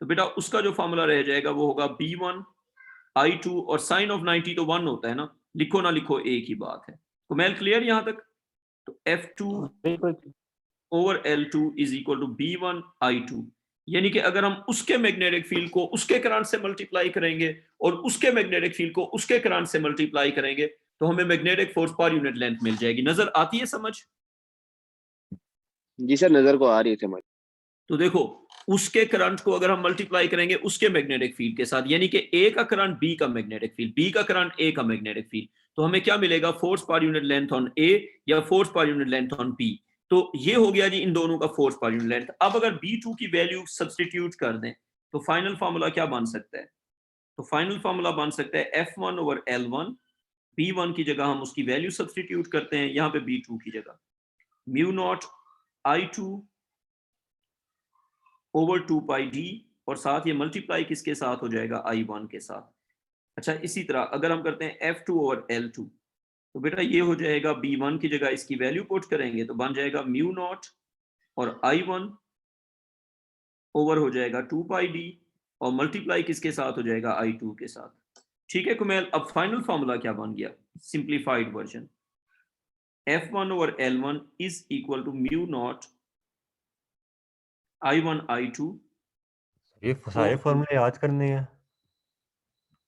तो बेटा उसका जो फॉर्मूला रह जाएगा वो होगा B1 I2, और साइन ऑफ 90 तो 1 होता है ना, लिखो ना लिखो एक ही बात है। कुमैल क्लियर यहाँ तक? तो F2 बिल्कुल। Over L2 is equal to B1 I2, यानी कि अगर हम उसके मैग्नेटिक फील्ड को उसके करंट से मल्टीप्लाई करेंगे और उसके मैग्नेटिक फील्ड को उसके करंट से मल्टीप्लाई करेंगे तो हमें मैग्नेटिक फोर्स पर यूनिट लेंथ मिल जाएगी। नजर आती है समझ? जी सर, नजर को आ रही है समझ। तो देखो उसके करंट को अगर हम मल्टीप्लाई करेंगे उसके मैग्नेटिक फील्ड के साथ, यानी कि ए का करंट बी का मैग्नेटिक फील्ड, बी का करंट ए का मैग्नेटिक फील्ड, तो हमें क्या मिलेगा? फोर्स पर यूनिट लेंथ ऑन ए या फोर्स पर यूनिट लेंथ ऑन बी। तो ये हो गया जी इन दोनों का फोर्स पर यूनिट लेंथ। अब अगर B2 की वैल्यू सब्सटीट्यूट कर दें तो फाइनल फार्मूला क्या बन सकता है? तो फाइनल फार्मूला बन सकता है F1 ओवर L1, B1 की जगह हम उसकी वैल्यू सब्सटीट्यूट करते हैं, यहाँ पे B2 की जगह mu naught I2 over 2 pi D, और साथ ये मल्टीप्लाई किसके साथ हो जाएगा? I1 के साथ। अच्छा इसी तरह अगर हम करते हैं F2 ओवर L2, तो बेटा ये हो जाएगा B1 की जगह इसकी वैल्यू पुट करेंगे तो बन जाएगा म्यू नॉट और I1 ओवर हो जाएगा 2 पाई डी, और मल्टीप्लाई किसके साथ हो जाएगा? I2 के साथ। ठीक है कुमैल, अब फाइनल फार्मूला क्या बन गया? Simplified version F1 over L1 is equal to mu naught I1 I2। ये सारे फॉर्मूले याद करने हैं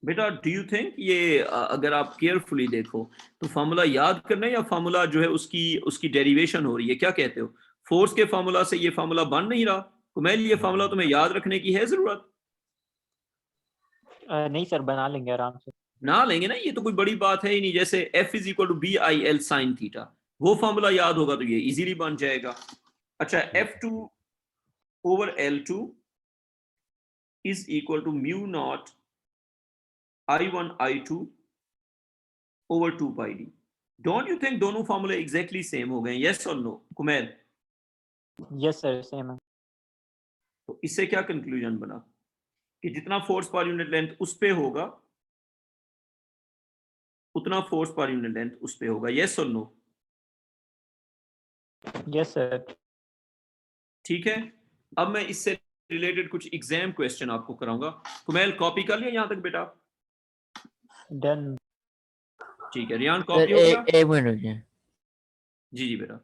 बेटा डू यू थिंक ये अगर आप केयरफुली देखो तो फार्मूला याद करना है या फार्मूला जो है उसकी उसकी डेरिवेशन हो रही है? क्या कहते हो? फोर्स के फार्मूला से ये फार्मूला बन नहीं रहा कुमैल, ये फार्मूला तुम्हें याद रखने की है जरूरत? नहीं सर, बना लेंगे आराम से। ना लेंगे ना, ये तो कोई बड़ी बात है ही नहीं। जैसे F is equal to BIL sine theta, वो फार्मूला याद होगा तो ये इजीली बन जाएगा। अच्छा F2 over L2 is equal to mu naught I1 I2 over 2 pi D. Don't you think दोनों फार्मूले एग्जैक्टली सेम हो गए? यस और no Kumail? Yes sir, same है। तो इससे क्या कंक्लूजन बना कि जितना फोर्स पर यूनिट लेंथ उस पे होगा उतना फोर्स पर यूनिट लेंथ उस पे होगा। यस और नो? Yes sir. ठीक है, अब मैं इससे रिलेटेड कुछ एग्जाम क्वेश्चन आपको कराऊंगा। कुमैल कॉपी कर लिया यहां तक बेटा? डन। ठीक है रियान, कॉपी हो गया? एक मिनट रुकिए। जी जी बेटा।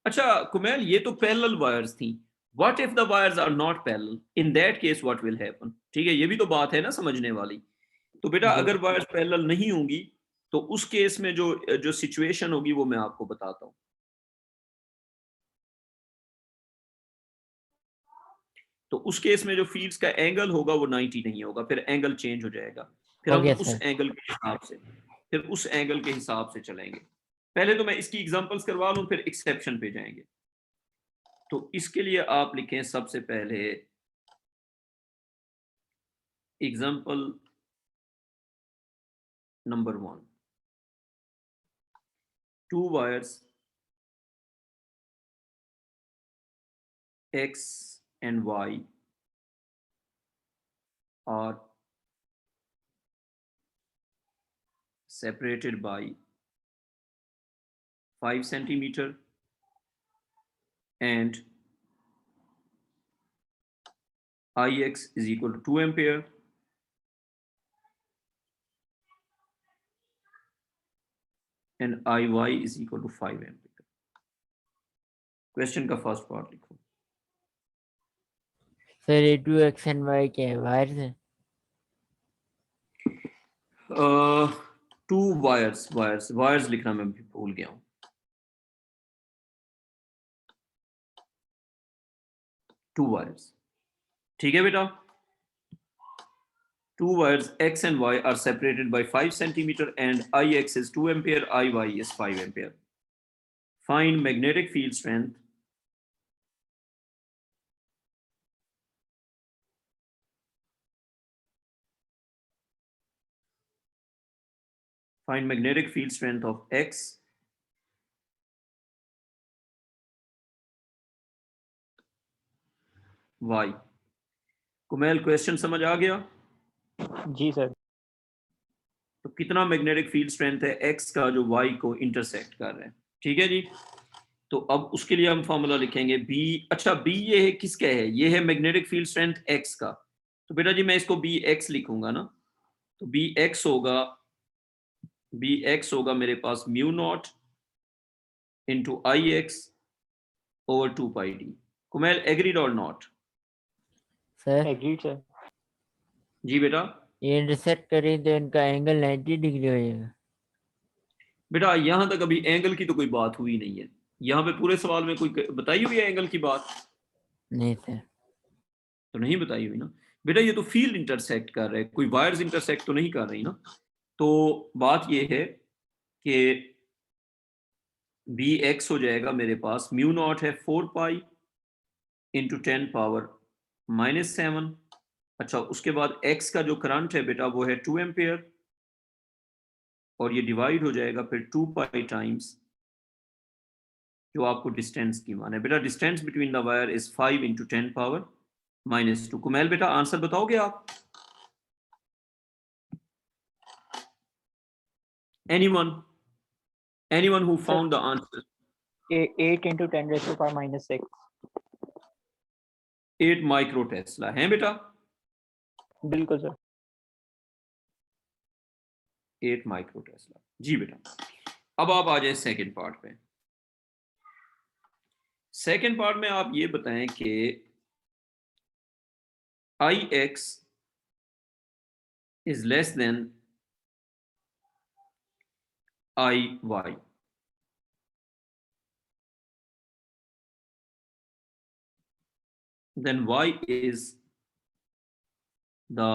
अच्छा कुमैल ये तो पैरेलल वायर्स थी, what if the wires are not parallel, in that case what will happen? ठीक है, ये भी तो बात है ना समझने वाली। तो बेटा अगर वायर्स पैरेलल नहीं होंगी तो उस केस में जो जो सिचुएशन होगी वो मैं आपको बताता हूं। तो उस केस में जो फील्ड्स का एंगल होगा वो 90 नहीं होगा, फिर एंगल चेंज हो जाएगा, फिर हम उस एंगल के हिसाब से चलेंगे। पहले तो मैं इसकी एग्जांपल्स करवा लूं फिर एक्सेप्शन पे जाएंगे। तो इसके लिए आप लिखें सबसे पहले example number 1, 2 wires X and Y are separated by 5 centimeter and Ix is equal to 2 ampere and Iy is equal to 5 ampere। Question का फर्स्ट पार्ट लिखो। सर ये 2x and y क्या है? वायर्स है? 2 वायर्स लिखना मैं भूल गया हूं। 2 वायर्स, ठीक है बेटा। 2 wires X and Y are separated by 5 centimeter and Ix is 2 ampere, Iy is 5 ampere. Find magnetic field strength of X Y। Kumail question समझ आ गया? जी सर। तो कितना मैग्नेटिक फील्ड स्ट्रेंथ है X का जो Y को इंटरसेक्ट कर रहे हैं? ठीक है जी। तो अब उसके लिए हम फॉर्मूला लिखेंगे B। अच्छा B ये है किसका है? ये है मैग्नेटिक फील्ड स्ट्रेंथ X का। तो बेटा जी मैं इसको बी एक्स लिखूंगा ना, तो बी एक्स होगा मेरे पास mu naught into I x over 2 pi D. Kumail agreed और नॉट? Sir agreed sir. जी बेटा। ये इंटरसेक्ट करें तो इनका एंगल 90 डिग्री हो जाएगा। बेटा यहां तक अभी एंगल की तो कोई बात हुई नहीं है, यहाँ पे पूरे सवाल में कोई बताई हुई है एंगल की बात? नहीं सर। तो नहीं बताई हुई ना बेटा, ये तो फील्ड इंटरसेक्ट कर रहे हैं, कोई वायर्स इंटरसेक्ट तो नहीं कर रही ना। तो बात ये है कि बी एक्स हो जाएगा मेरे पास, म्यू नॉट है 4 पाई इंटू 10 पावर -7। अच्छा उसके बाद एक्स का जो करंट है बेटा वो है 2 एम्पेयर, और ये डिवाइड हो जाएगा फिर 2 पाई टाइम्स जो आपको डिस्टेंस की मान है। बेटा distance between the wire is 5 into 10 power -2। Kumail बेटा आंसर बताओगे आप? anyone who found the answer? 8 into 10 raised to power -6। 8 micro Tesla है बेटा, बिल्कुल सर। 8 micro Tesla. जी बेटा। अब आप आ जाए सेकंड पार्ट पे। सेकंड पार्ट में आप ये बताएं कि I x is less than I y. then y is the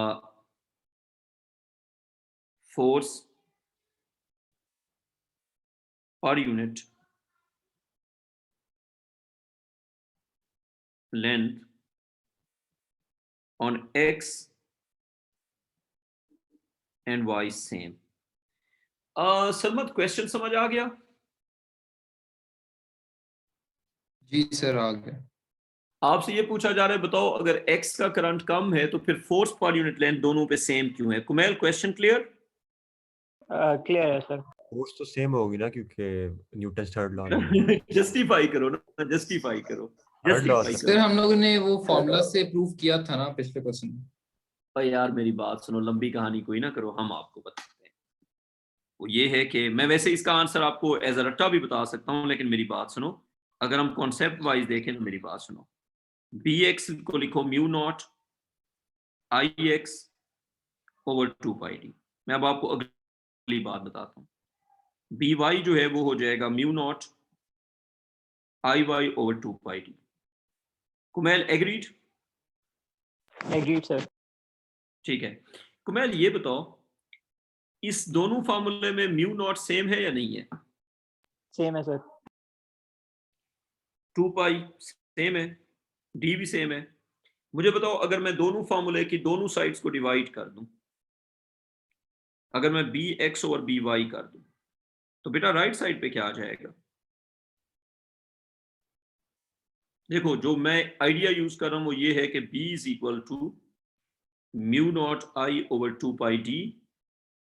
force per unit length on x and y same। Sarmat question समझ आ गया? जी सर आ गया। आपसे ये पूछा जा रहा है बताओ अगर x का करंट कम है तो फिर फोर्स पर यूनिट लेंथ दोनों पे सेम क्यों है? Kumail question clear? क्लियर है सर। फोर्स तो सेम होगी ना क्योंकि न्यूटन थर्ड लॉ में जस्टिफाई करो ना, जस्टिफाई करो, Third law, जस्टिफाई सर करो। हम लोगों ने वो फॉर्मूला से प्रूव किया था ना पिछले क्वेश्चन में। भाई यार मेरी बात सुनो, लंबी कहानी कोई ना करो, हम आपको बताते हैं। वो ये है कि मैं वैसे इसका आंसर आपको एज अ रट्टा भी बता सकता हूँ, लेकिन मेरी बात सुनो, अगर हम कॉन्सेप्ट वाइज देखें तो मेरी बात सुनो। बी एक्स को लिखो म्यू नॉट आई एक्स ओवर 2 पाई डी। मैं अब आपको अगली बात बताता हूँ। बी वाई जो है वो हो जाएगा mu naught I y over 2 pi D. Kumail agreed? Agreed sir. ठीक है। कुमैल ये बताओ इस दोनों फार्मूले में म्यू नॉट सेम है या नहीं है? सेम है सर। 2 पाई सेम है, डी भी सेम है। मुझे बताओ अगर मैं दोनों फार्मूले की दोनों साइड्स को डिवाइड कर दूं, अगर मैं B X over B Y कर दूं, तो बेटा राइट साइड पे क्या आ जाएगा? देखो जो मैं आइडिया यूज कर रहा हूं वो ये है कि b is equal to mu naught I over 2 pi D.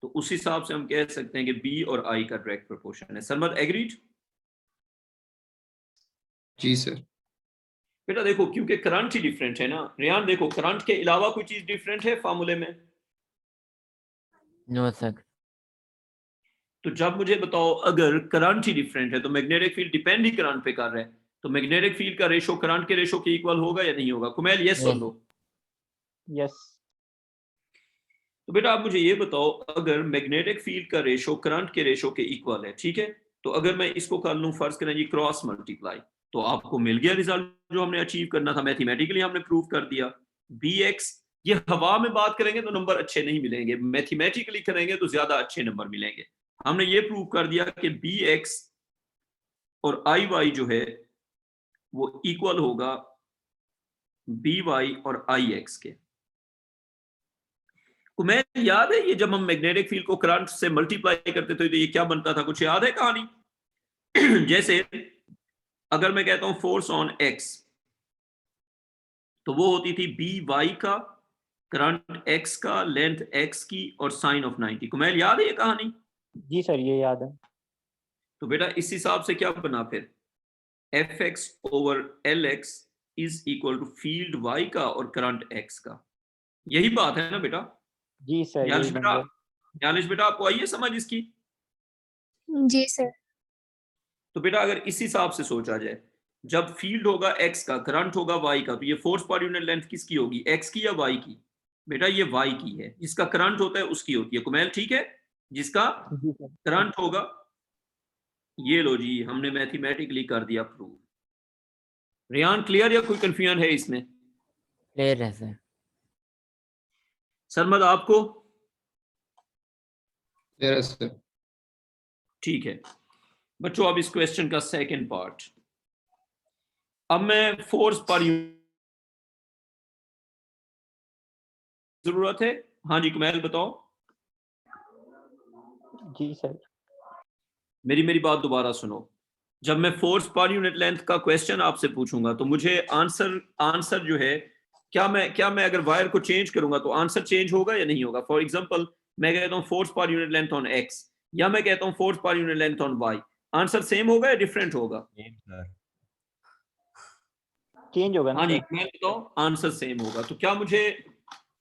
तो उस हिसाब से हम कह सकते हैं कि b और i का डायरेक्ट प्रोपोर्शन है। सरमद एग्रीड? जी सर। बेटा देखो क्योंकि करंट ही डिफरेंट है ना। रियान देखो करंट के अलावा कोई चीज डिफरेंट है फार्मूले में? No sir. तो जब मुझे बताओ अगर करंट ही डिफरेंट है तो मैग्नेटिक फील्ड डिपेंड ही करंट पे कर रहा है, तो मैग्नेटिक फील्ड का रेशो करंट के रेशो के इक्वल होगा या नहीं होगा? कुमैल यस और नो? यस। तो बेटा आप मुझे ये बताओ अगर मैग्नेटिक फील्ड का रेशो करंट के रेशो के इक्वल है, ठीक है, तो अगर मैं इसको कर लूं फर्ज करें जी क्रॉस मल्टीप्लाई, तो आपको मिल गया रिजल्ट जो हमने अचीव करना था, मैथमेटिकली हमने प्रूव कर दिया। बी एक्स, ये हवा में बात करेंगे तो नंबर अच्छे नहीं मिलेंगे, मैथमेटिकली करेंगे तो ज्यादा अच्छे नंबर मिलेंगे। हमने ये प्रूव कर दिया कि बी एक्स और आई वाई जो है वो इक्वल होगा बी वाई और आई एक्स के। तुम्हें याद है ये जब हम मैग्नेटिक फील्ड को करंट से मल्टीप्लाई करते थे तो ये क्या बनता था, कुछ याद है कहानी? जैसे अगर मैं कहता हूं फोर्स ऑन एक्स, तो वो होती थी बी वाई का, करंट एक्स का, लेंथ एक्स की और साइन ऑफ 90। कुमैल याद है ये कहानी? जी सर ये याद है। तो बेटा इस हिसाब से क्या बना फिर, F x over L X is equal to field Y का और करंट एक्स का। यही बात है ना बेटा? जी सर, न्यालिश यही बेटा, नंबर। न्यालिश बेटा आपको आई है समझ इसकी? जी सर। तो बेटा अगर इस हिसाब से सोचा जाए, जब फील्ड होगा x का, करंट होगा y का, तो ये फोर्स पर यूनिट लेंथ किसकी होगी, x की या y की? बेटा ये y की है। जिसका करंट होता है उसकी होती है। कुमैल ठीक है? जिसका जी सर। करंट होगा, ये लो जी, हमने मैथमेटिकली कर दिया प्रूव। रियान क्लियर या कोई कंफ्यूजन है इसमें? क्लियर है सर। सरमद आपको? Yes, sir. ठीक है बच्चों, अब इस क्वेश्चन का सेकंड पार्ट। अब मैं फोर्स पर जरूरत है। हाँ जी कुमैल बताओ। जी सर। मेरी बात दोबारा सुनो। जब मैं फोर्स पर यूनिट लेंथ का क्वेश्चन आपसे पूछूंगा तो मुझे आंसर जो है, क्या मैं अगर वायर को चेंज करूंगा तो आंसर चेंज होगा या नहीं होगा? फॉर एग्जांपल मैं कहता हूं फोर्स पर यूनिट लेंथ ऑन एक्स, या मैं कहता हूं फोर्स पर unit length on Y, answer same होगा या डिफरेंट होगा? चेंज होगा ना हाँ जी सर? मैं बताओ, आंसर सेम होगा। तो क्या मुझे,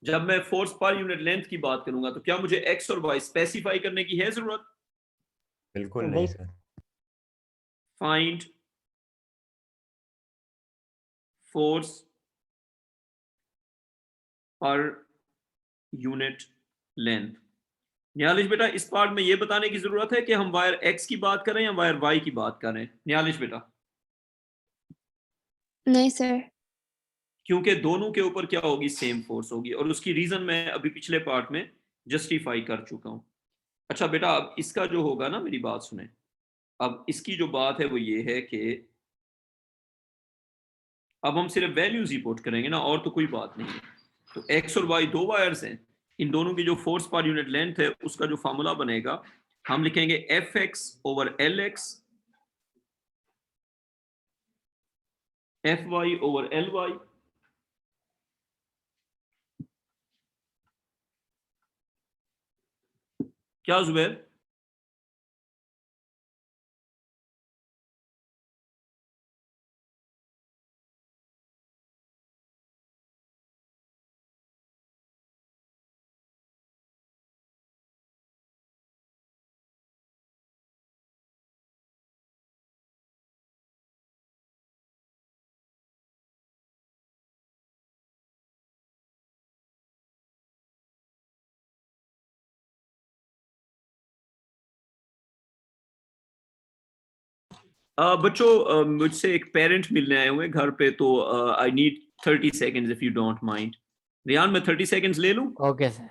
जब मैं फोर्स पर यूनिट लेंथ की बात करूंगा तो क्या मुझे एक्स और वाई स्पेसिफाई करने की है जरूरत? बिल्कुल नहीं नहीं सर। सर। फाइंड फोर्स पर यूनिट लेंथ। न्यालिश बेटा इस पार्ट में ये बताने की जरूरत है कि हम वायर एक्स की बात करें या वायर वाई की बात करें? न्यालिश बेटा नहीं सर। क्योंकि दोनों के ऊपर क्या होगी, सेम फोर्स होगी, और उसकी रीजन मैं अभी पिछले पार्ट में जस्टिफाई कर चुका हूं। अच्छा बेटा अब इसका जो होगा ना, मेरी बात सुने, अब इसकी जो बात है वो ये है कि अब हम सिर्फ वैल्यूज ही पुट करेंगे ना, और तो कोई बात नहीं है। तो एक्स और वाई दो वायर्स हैं, इन दोनों की जो फोर्स पर यूनिट लेंथ है उसका जो फॉर्मूला बनेगा, हम लिखेंगे F x over L x, F Y over L Y, क्या जुबैर? बच्चों मुझसे एक पेरेंट मिलने आए हुए हैं घर पे, तो I need 30 seconds if you don't mind. Riyan मैं 30 सेकेंड्स ले लूं? Okay sir.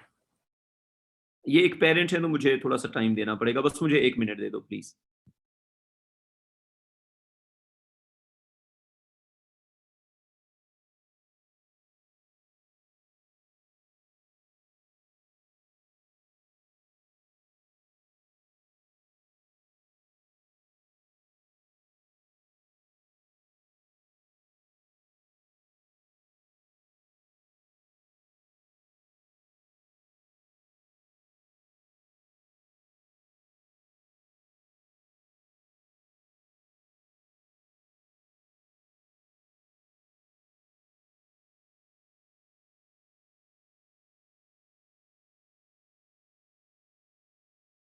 ये एक पेरेंट है तो मुझे थोड़ा सा टाइम देना पड़ेगा, बस मुझे 1 मिनट दे दो please.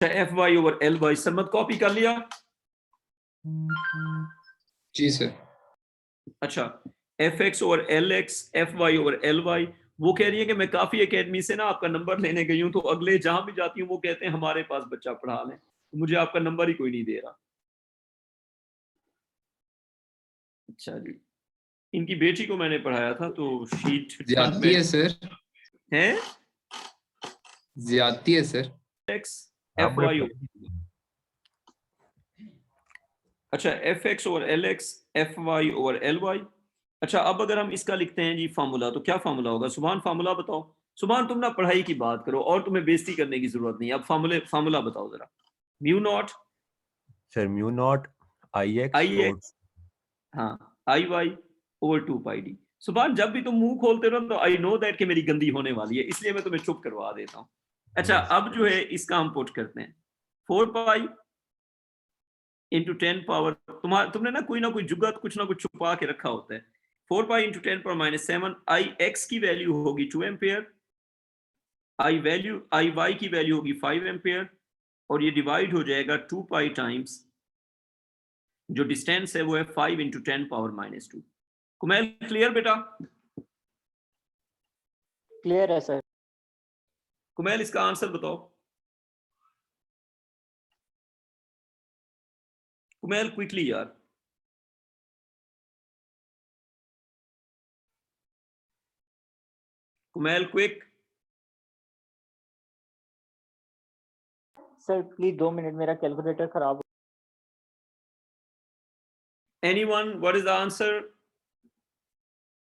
F Y over L y Sarmat copy कर लिया? जी सर। अच्छा F x over L x, F Y over L y. वो कह रही है कि मैं काफी एकेडमी से ना आपका नंबर लेने गई हूँ, तो अगले जहां भी जाती हूँ वो कहते हैं हमारे पास बच्चा पढ़ा लें, तो मुझे आपका नंबर ही कोई नहीं दे रहा। अच्छा जी, इनकी बेटी को मैंने पढ़ाया था तो शीट ज्यादती है सर, है ज्यादती है सर। X F y. अच्छा F x over L x, F Y over L y. अच्छा अब अगर हम इसका लिखते हैं जी फार्मूला, तो क्या फार्मूला होगा? सुभान फार्मूला बताओ। सुभान तुम ना पढ़ाई की बात करो और तुम्हें बेइज्जती करने की जरूरत नहीं। अब फार्मूला बताओ जरा। Mu naught sir mu naught I I x x, हाँ, I y over 2 pi D. Subhan जब भी तुम मुंह खोलते हो तो आई नो दैट कि मेरी गंदी होने वाली है, इसलिए मैं तुम्हें चुप करवा देता हूँ। अच्छा अब जो है इसका हम पुट करते हैं 4 पाई इंटू 10 पावर, तुमने ना कोई जुगत कुछ ना कुछ छुपा के रखा होता है। 4 पाई इंटू 10 पावर -7, आई एक्स की वैल्यू होगी 2 एम्पेयर, आई वाई की वैल्यू होगी 5 एम्पेयर और ये डिवाइड हो जाएगा 2 पाई टाइम्स जो डिस्टेंस है वो है 5 इंटू 10 पावर -2। कुमैल क्लियर बेटा? क्लियर है सर। कुमैल इसका आंसर बताओ। कुमैल क्विकली यार। Kumail quick. Sir please 2 minute, मेरा कैलकुलेटर खराब हो। Anyone what is the answer?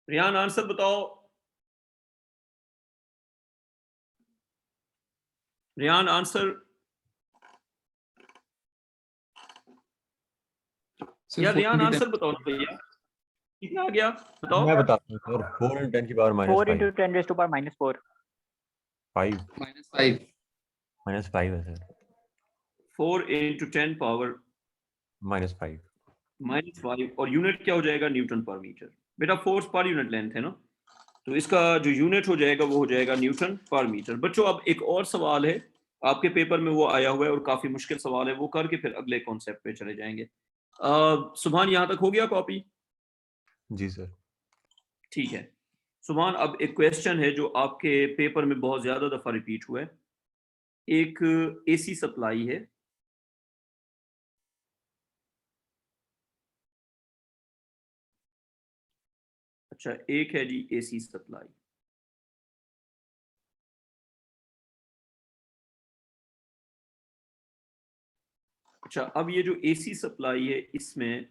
Riyan answer बताओ। रियान आंसर यार, रियान आंसर बताओ ना भैया, कितना आ गया बताओ। मैं बताता हूँ सर, 4 × 10 की power 4 -5 into 10 raised to power -4। 5 -5 -5 है सर, 4 इंटू 10 पावर -5 -5 और यूनिट क्या हो जाएगा? न्यूटन पर मीटर। बेटा फोर्स पर यूनिट लेंथ है ना, तो इसका जो यूनिट हो जाएगा वो हो जाएगा न्यूटन पर मीटर। बच्चों अब एक और सवाल है आपके पेपर में, वो आया हुआ है और काफी मुश्किल सवाल है, वो करके फिर अगले कॉन्सेप्ट पे चले जाएंगे। सुभान यहाँ तक हो गया कॉपी? जी सर। ठीक है सुभान, अब एक क्वेश्चन है जो आपके पेपर में बहुत ज्यादा दफा रिपीट हुआ है। एक एसी सप्लाई है, अच्छा एक है जी एसी सप्लाई, अच्छा अब ये जो एसी सप्लाई है इसमें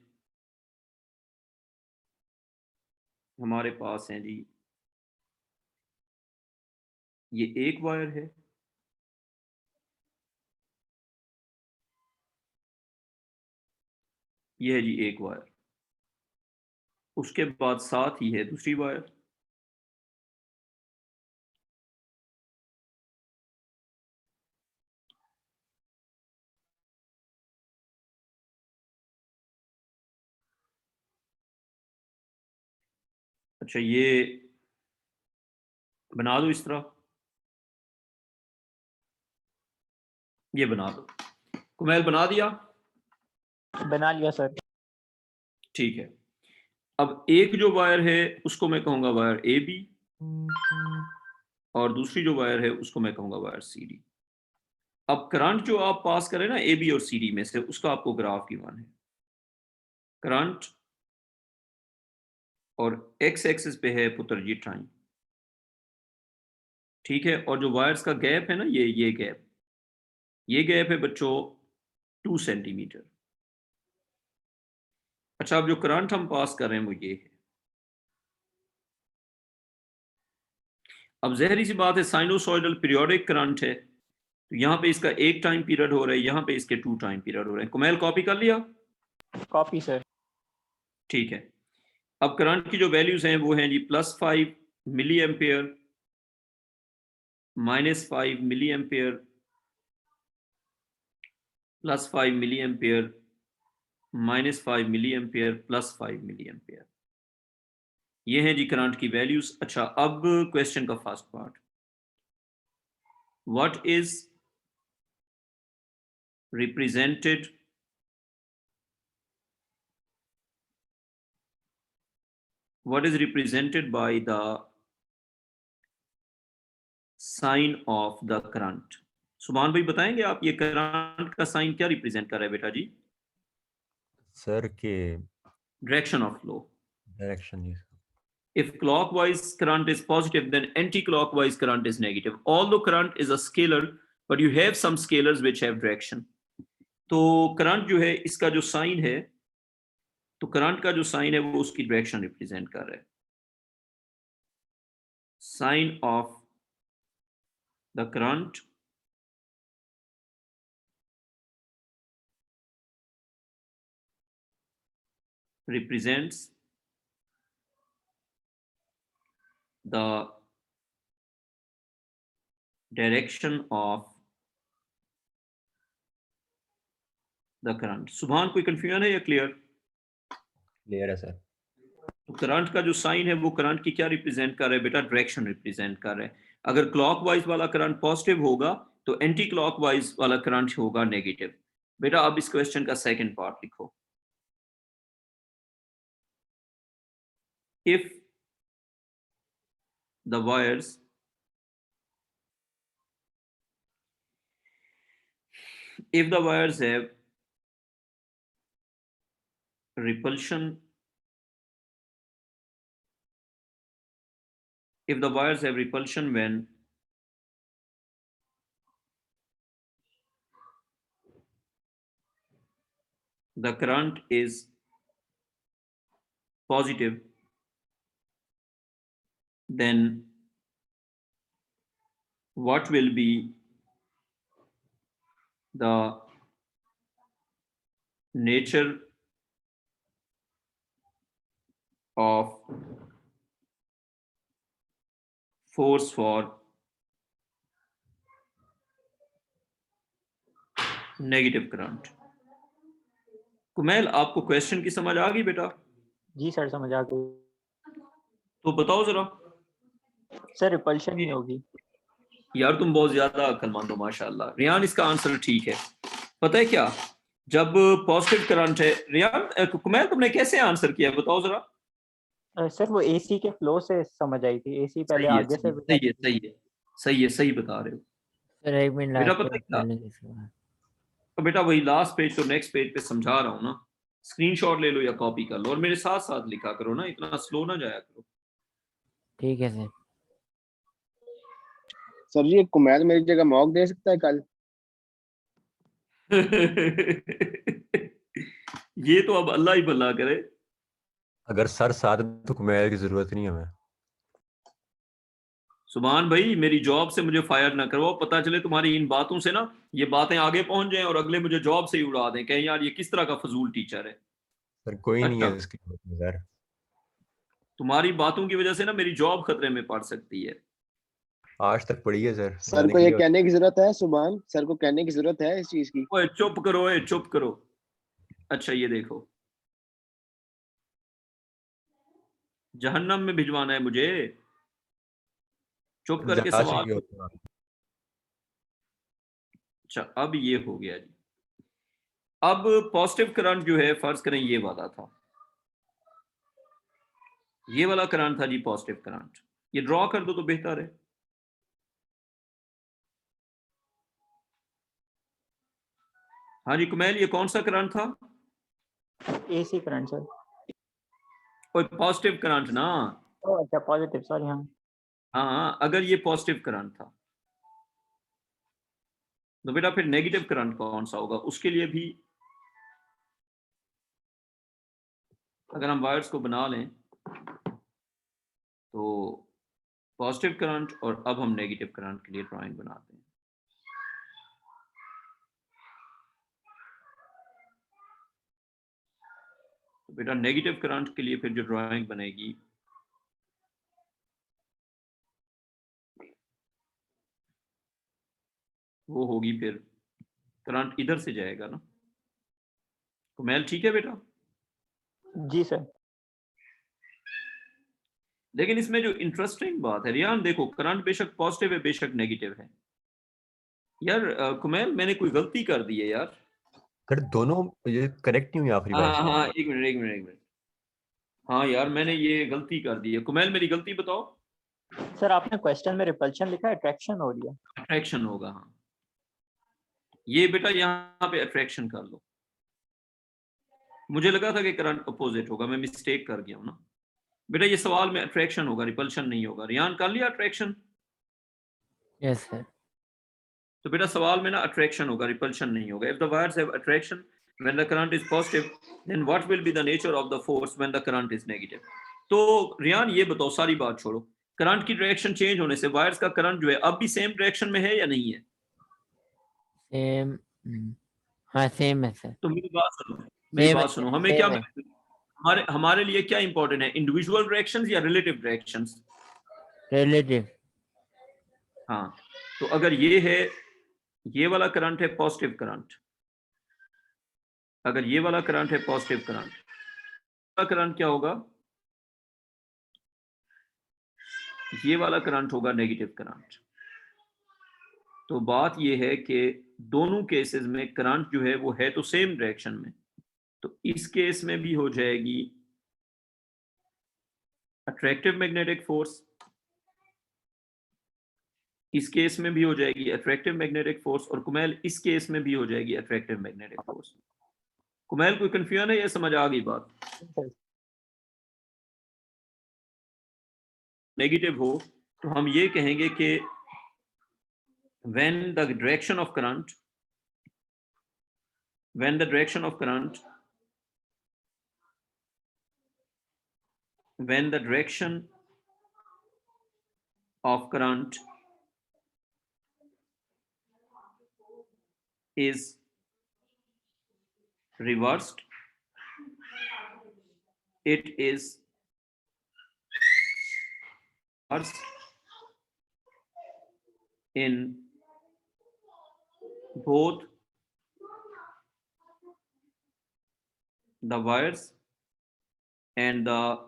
हमारे पास है जी ये एक वायर है, ये है जी एक वायर, उसके बाद साथ ही है दूसरी वायर, अच्छा ये बना दो इस तरह, ये बना दो। कुमैल बना दिया? बना लिया सर। ठीक है, अब एक जो वायर है उसको मैं कहूंगा वायर ए बी और दूसरी जो वायर है उसको मैं कहूंगा वायर सी डी। अब करंट जो आप पास करें ना ए बी और सी डी में से, उसका आपको ग्राफ गिवन है। करंट और एक्स एक्सिस पे है पुत्र जी टाइम, ठीक है, और जो वायर्स का गैप है ना ये गैप है बच्चों 2 सेंटीमीटर। अच्छा अब जो करंट हम पास कर रहे हैं वो ये है। अब जहरी सी बात है, साइनोसॉइडल पीरियोडिक करंट है, तो यहाँ पे इसका एक टाइम पीरियड हो रहा है, यहाँ पे इसके 2 टाइम पीरियड हो रहे हैं। कुमैल कॉपी कर लिया? Copy sir. ठीक है, अब करंट की जो वैल्यूज हैं वो हैं जी +5 milli ampere, -5 milli ampere, +5 milli ampere, -5 milli ampere, +5 milli ampere. ये हैं जी करंट की वैल्यूज। अच्छा अब क्वेश्चन का first part, what is represented by the sign of the current? Subhan भाई बताएंगे आप ये करंट का साइन क्या रिप्रेजेंट कर रहा है बेटा जी? सर के डायरेक्शन ऑफ फ्लो। डायरेक्शन जी। If clockwise current is positive, then anti-clockwise current is negative. Although current is a scalar, but you have some scalars which have direction. तो करंट जो है इसका जो साइन है, तो करंट का जो साइन है वो उसकी डायरेक्शन रिप्रेजेंट कर रहा है। Sign of the current represents the direction of the current. सुभान कोई कंफ्यूजन है या क्लियर? क्लियर है सर। तो करंट का जो साइन है वो करंट की क्या रिप्रेजेंट कर रहा है बेटा? डायरेक्शन रिप्रेजेंट कर रहा है। अगर क्लॉकवाइज वाला करंट पॉजिटिव होगा तो एंटी क्लॉकवाइज वाला करंट होगा नेगेटिव। बेटा अब इस क्वेश्चन का सेकंड पार्ट लिखो। If the wires have repulsion, when the current is positive, then what will be the nature of force for negative current? Kumail आपको क्वेश्चन की समझ आ गई बेटा? जी सर समझ आ गई। तो बताओ जरा। सर रिपल्शन ही होगी। यार तुम बहुत ज्यादा अक्लमंद हो माशाल्लाह। रियान इसका आंसर ठीक है। पता है क्या, जब पॉजिटिव करंट है, रियान कुमैल तुमने कैसे आंसर किया बताओ जरा। सर वो एसी के फ्लो से समझ आई थी, एसी पहले सही है, आगे से सही है, सही है, सही है, सही बता रहे हो सर एक मिनट बेटा। लास्ट पता है पेज क्या, कर लेंगे इसके बाद। तो बेटा वही लास्ट पेज तो नेक्स्ट पेज पे समझा रहा हूँ ना, स्क्रीनशॉट ले लो या कॉपी कर लो और मेरे साथ साथ लिखा करो ना, इतना स्लो ना जाया करो। ठीक है सर। सर जी कुमैल मेरी जगह मॉक दे सकता है कल? ये तो अब अल्लाह ही भला करे। अगर सर साथ हैं तो कुमैल की जरूरत नहीं हमें। सुभान भाई मेरी जॉब से मुझे फायर ना करवाओ, पता चले तुम्हारी इन बातों से ना ये बातें आगे पहुंच जाएं और अगले मुझे जॉब से ही उड़ा दें, कहें यार ये किस तरह का फजूल टीचर है। सर कोई नहीं अच्छा, है इसकी जरूरत नहीं सर। तुम्हारी बातों की वजह से ना मेरी जॉब खतरे में पड़ सकती है। आज तक पड़ी है सर। सर को ये कहने की जरूरत है, सुभान सर को कहने की जरूरत है इस चीज की। ओए चुप करो, ओए चुप करो। अच्छा ये देखो, जहन्नम में भिजवाना है मुझे, चुप करके जा सवाल। चुकी हो। अच्छा अब ये हो गया जी। अब पॉजिटिव करंट जो है फर्ज करें ये वाला था, ये वाला करंट था जी पॉजिटिव करंट। ये ड्रॉ कर दो तो बेहतर है। हाँ जी कुमैल ये कौन सा करंट था? AC current sir. कोई पॉजिटिव करंट ना। ओह अच्छा पॉजिटिव, सॉरी। हाँ हाँ अगर ये पॉजिटिव करंट था तो बेटा फिर नेगेटिव करंट कौन सा होगा? उसके लिए भी अगर हम वायर्स को बना लें तो पॉजिटिव करंट और अब हम नेगेटिव करंट के लिए ड्राइंग बनाते हैं। तो बेटा नेगेटिव करंट के लिए फिर जो ड्राइंग बनेगी वो होगी, फिर करंट इधर से जाएगा ना। कुमैल ठीक है बेटा? जी सर। लेकिन इसमें जो इंटरेस्टिंग बात है रियान, देखो करंट बेशक पॉजिटिव है बेशक नेगेटिव है। यार कुमैल मैंने कोई गलती कर दी है यार। सर दोनों ये करेक्ट नहीं हुई आखिरी बार से। हाँ एक मिनट। हाँ यार मैंने ये गलती कर दी है। कुमैल मेरी गलती बताओ। सर आपने क्वेश्चन में रिपल्शन लिखा है, अट्रैक्शन हो रही है। अट्रैक्शन होगा, हाँ ये बेटा यहाँ पे अट्रैक्शन कर लो। मुझे लगा था कि करंट अपोजिट होगा, मैं मिस्टेक कर गया हूँ ना। बेटा ये सवाल में अट्रैक्शन होगा, रिपल्शन नहीं होगा। रियान कर लिया अट्रैक्शन? Yes sir. तो बेटा सवाल में ना अट्रैक्शन होगा, रिपल्शन नहीं होगा। If the wires have attraction when the current is positive then what will be the nature of the force when the current is negative. तो रियान ये बताओ, सारी बात छोड़ो, करंट की डायरेक्शन चेंज होने से वायर्स का करंट जो है अब भी सेम डायरेक्शन में है या नहीं है? सेम। हाँ सेम है सर। तो मेरी बात सुनो, मेरी बात सुनो, हमें क्या, है। हमारे लिए क्या इंपॉर्टेंट है, इंडिविजुअल डायरेक्शंस या रिलेटिव डायरेक्शंस? रिलेटिव। हाँ तो अगर ये है, ये वाला करंट है पॉजिटिव करंट, अगर ये वाला करंट है पॉजिटिव करंट, करंट क्या होगा? ये वाला करंट होगा नेगेटिव करंट। तो बात ये है कि दोनों केसेस में करंट जो है वो है तो सेम डायरेक्शन में, तो इस केस में भी हो जाएगी अट्रैक्टिव मैग्नेटिक फोर्स, इस केस में भी हो जाएगी अट्रैक्टिव मैग्नेटिक फोर्स, और कुमैल इस केस में भी हो जाएगी अट्रैक्टिव मैग्नेटिक फोर्स। कुमैल कोई कंफ्यूजन है या समझ आ गई बात? नेगेटिव हो तो हम ये कहेंगे कि when the direction of current when the direction of current is reversed, it is reversed in both the wires and the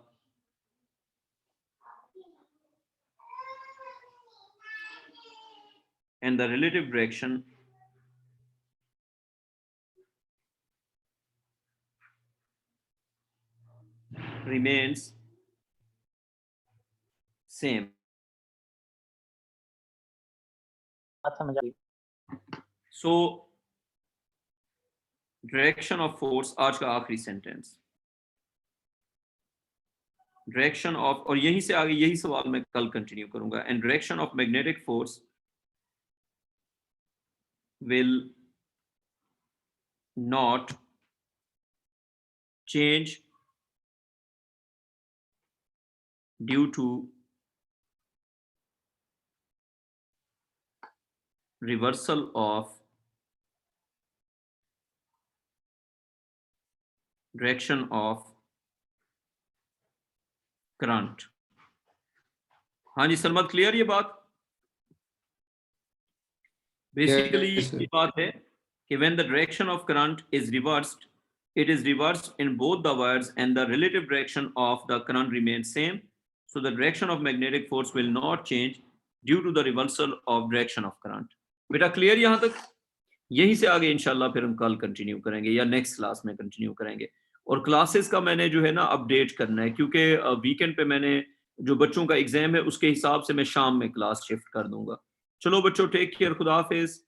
relative direction remains same. बात समझ आई। So डायरेक्शन ऑफ फोर्स, आज का आखिरी सेंटेंस, डायरेक्शन ऑफ, और यहीं से आगे यही सवाल मैं कल कंटिन्यू करूंगा, and direction of magnetic force will not change due to reversal of direction of current। हाँ जी सरमद, क्लियर ये बात? Basically Yes, sir. ये बात है कि when the direction of current is reversed, it is reversed in both the wires and the relative direction of the current remains same. So the direction of magnetic force will not change due to the reversal of direction of current. बेटा clear यहाँ तक? यहीं से आगे इंशाल्लाह फिर हम कल कंटिन्यू करेंगे या नेक्स्ट क्लास में कंटिन्यू करेंगे। और क्लासेस का मैंने जो है ना अपडेट करना है, क्योंकि वीकेंड पे मैंने जो बच्चों का एग्जाम है उसके हिसाब से मैं शाम में क्लास शिफ्ट कर दूंगा। चलो बच्चों, टेक केयर, खुदा हाफिज।